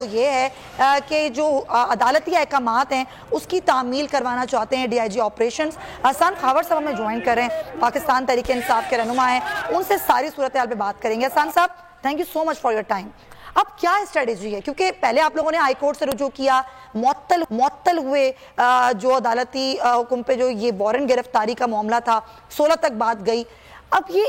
ये है कि जो अदालती अहकामात हैं उसकी तामील करवाना चाहते हैं डीआईजी ऑपरेशंस हसन खावर साहब हमें ज्वाइन कर रहे हैं, पाकिस्तान तहरीक इंसाफ के रहनुमा हैं, उनसे सारी सूरत हाल पे बात करेंगे। हसन साहब, thank you so much for your time. अब क्या स्ट्रेटेजी है, क्योंकि पहले आप लोगों ने हाई कोर्ट से रुजू किया, मुअत्तल हुए जो अदालती हुक्म पे जो ये वारंट गिरफ्तारी का मामला था, 16 तक बात गई। अब ये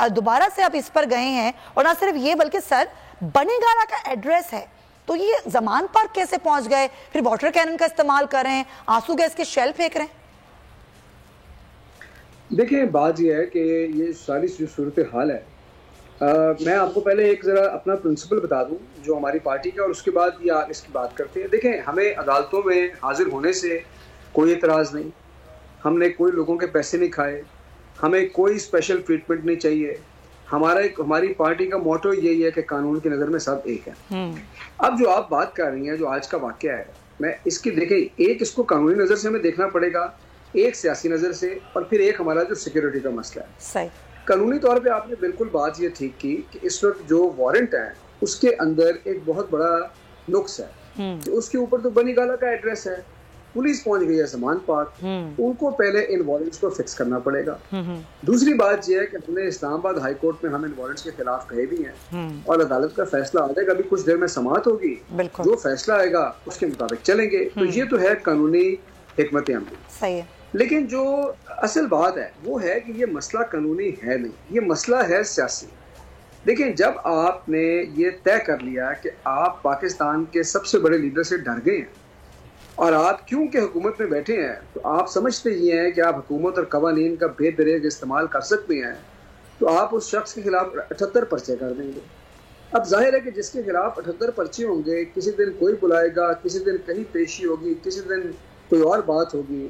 दोबारा से आप इस पर गए हैं, और ना सिर्फ ये बल्कि सर बनीगाला का एड्रेस है, तो ये जमान पार्क कैसे पहुंच गए? फिर वाटर कैनन का इस्तेमाल कर रहे हैं, आंसू गैस के शेल फेंक रहे हैं। देखिए, बात यह है कि ये सारी सूरत हाल है। मैं आपको पहले एक ज़रा अपना प्रिंसिपल बता दूं जो हमारी पार्टी का, और उसके बाद ये इसकी बात करते हैं। देखें, हमें अदालतों में हाजिर होने से कोई एतराज़ नहीं, हमने कोई लोगों के पैसे नहीं खाए, हमें कोई स्पेशल ट्रीटमेंट नहीं चाहिए। हमारी पार्टी का मोटो यही है कि कानून की नज़र में सब एक है। अब जो आप बात कर रही हैं, जो आज का वाकया है, मैं इसकी देखें, एक इसको कानूनी नज़र से हमें देखना पड़ेगा, एक सियासी नज़र से, और फिर एक हमारा जो सिक्योरिटी का मसला है। सही। कानूनी तौर पे आपने बिल्कुल बात ये ठीक की कि इस वक्त जो वारंट है उसके अंदर एक बहुत बड़ा नुक्स है कि उसके ऊपर तो बनीगाला का एड्रेस है, पुलिस पहुंच गई है समान पार्क, उनको पहले इन वारंट्स को फिक्स करना पड़ेगा। दूसरी बात यह है कि हमने इस्लामाबाद हाई कोर्ट में हम इन वारंट्स के खिलाफ कहे भी हैं, और अदालत का फैसला आ जाएगा, अभी कुछ देर में समाअत होगी, जो फैसला आएगा उसके मुताबिक चलेंगे। तो ये तो है कानूनी हिकमत अमली। सही है। लेकिन जो असल बात है वो है कि ये मसला कानूनी है नहीं, ये मसला है सियासी। देखिए, जब आपने ये तय कर लिया कि आप पाकिस्तान के सबसे बड़े लीडर से डर गए हैं और आप क्योंकि हुकूमत में बैठे हैं, तो आप समझते ये हैं कि आप हुकूमत और कवानीन का बेदरेग इस्तेमाल कर सकते हैं, तो आप उस शख्स के खिलाफ 78 पर्चे कर देंगे। अब जाहिर है कि जिसके खिलाफ 78 पर्चे होंगे, किसी दिन कोई बुलाएगा, किसी दिन कहीं पेशी होगी, किसी दिन कोई और बात होगी।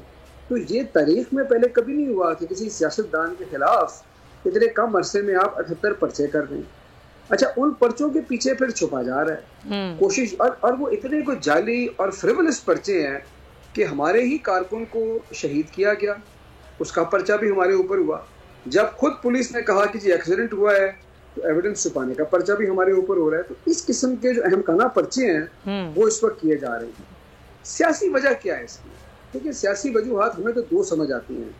तो ये तारीख में पहले कभी नहीं हुआ कि किसी सियासतदान के खिलाफ इतने कम अरसे में आप 78 पर्चे कर दें। अच्छा, उन पर्चों के पीछे फिर छुपा जा रहा है कोशिश, और वो इतने को जाली और फ्रिवलस पर्चे हैं कि हमारे ही कारकुन को शहीद किया गया, उसका पर्चा भी हमारे ऊपर हुआ। जब खुद पुलिस ने कहा कि जी एक्सीडेंट हुआ है, तो एविडेंस छुपाने का पर्चा भी हमारे ऊपर हो रहा है। तो इस किस्म के जो अहमकाना पर्चे हैं वो इस वक्त किए जा रहे हैं। सियासी वजह क्या है इसकी? देखिए, सियासी वजूहात हमें तो दो समझ आती हैं।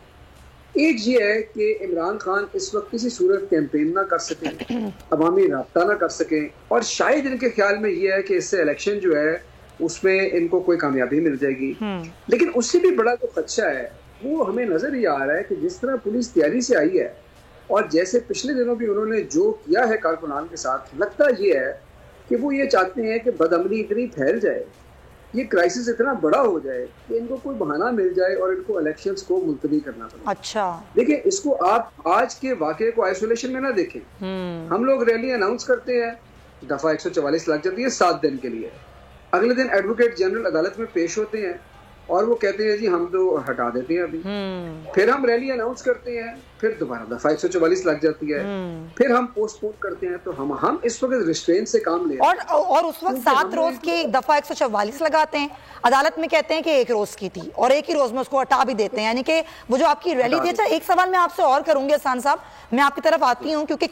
एक ये है कि इमरान खान इस वक्त किसी सूरत कैंपेन ना कर सकें, अवामी राब्ता ना कर सकें, और शायद इनके ख्याल में ये है कि इससे इलेक्शन जो है उसमें इनको कोई कामयाबी मिल जाएगी। लेकिन उससे भी बड़ा जो खदशा है वो हमें नजर ये आ रहा है कि जिस तरह पुलिस तैयारी से आई है, और जैसे पिछले दिनों भी उन्होंने जो किया है कारकुनान के साथ, लगता ये है कि वो ये चाहते हैं कि बदअमली इतनी फैल जाए, ये क्राइसिस इतना बड़ा हो जाए कि इनको कोई बहाना मिल जाए और इनको इलेक्शंस को मुलतवी करना पड़े। अच्छा, देखिए, इसको आप आज के वाकये को आइसोलेशन में ना देखें। हम लोग रैली अनाउंस करते हैं, दफा 144 लग जाती है 7 दिन के लिए, अगले दिन एडवोकेट जनरल अदालत में पेश होते हैं और वो कहते हैं जी हम तो हटा देते हैं अभी। फिर हम रैली अनाउंस करते हैं, फिर दोबारा दफा 144 लग जाती है, फिर हम पोस्टपोन करते हैं। तो हम इस वक्त रिस्ट्रेन से काम ले, और उस वक्त 7 रोज की दफा 144 लगाते हैं, अदालत में कहते हैं कि 1 रोज की थी, और 1 ही रोज में उसको हटा भी देते हैं, यानी कि वो जो आपकी रैली थी। अच्छा, एक सवाल मैं आपसे और करूंगी हसन साहब, मैं आपकी तरफ आती हूँ, क्योंकि